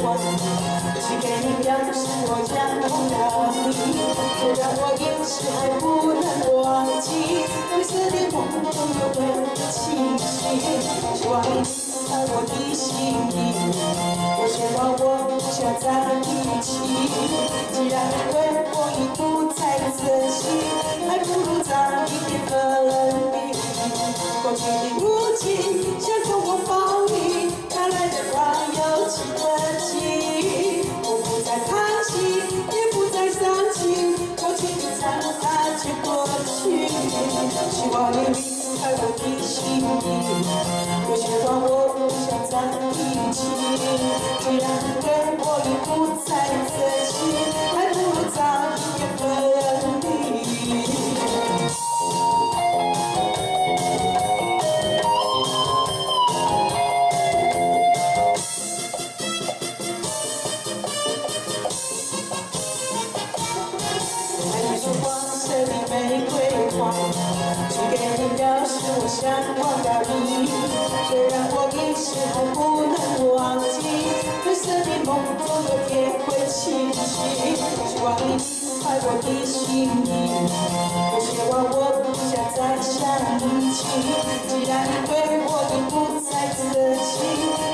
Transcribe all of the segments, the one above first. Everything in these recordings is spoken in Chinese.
关系，只给你表示我将不了你，就让我一时还不能忘记灰色的梦中有个气息。希望你在我的心里，我希望我不想在一起。既然你对我已不再珍惜，还不如早一点分离。过去的无情像冲锋暴雨，哪来的花有情的记忆？我不再叹息，也不再伤心，过去的残酷它却过去。希望你离开我的心里，有些话我不想在一起。既然你对我已不再珍惜，还不如早一点分离。的玫瑰花，只给你表示我想忘掉你。虽然我一时还不能忘记灰色的梦中有天会清晰。希望你在我的心里，有些话我不想再想起。既然你对我已不再珍惜，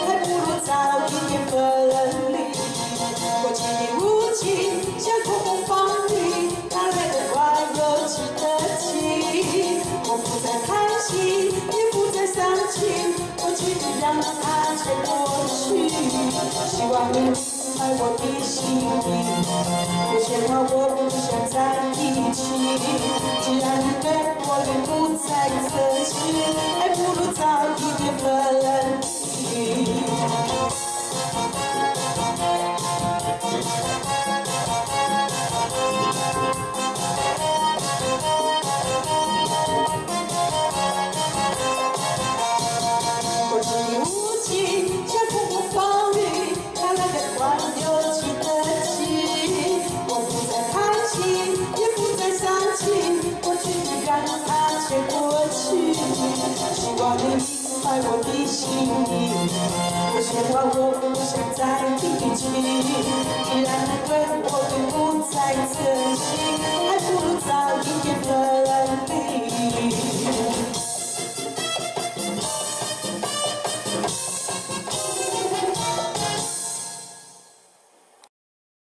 还不如早一点分离。过去的无情像狂风暴雨，哪来的花有情的记忆？我不再叹息，也不再伤心，过去的让它却过去。希望你在我的心里，有些话我不想在一起。既然你对我已不再珍惜，还不如早一点分离。像狂风暴雨，哪来的花有情的记忆？我不再叹息，也不再伤心，过去的让它却过去。希望你在我的心里，有些话我不想再提起。既然你对我已不再珍惜，还不如早一点分。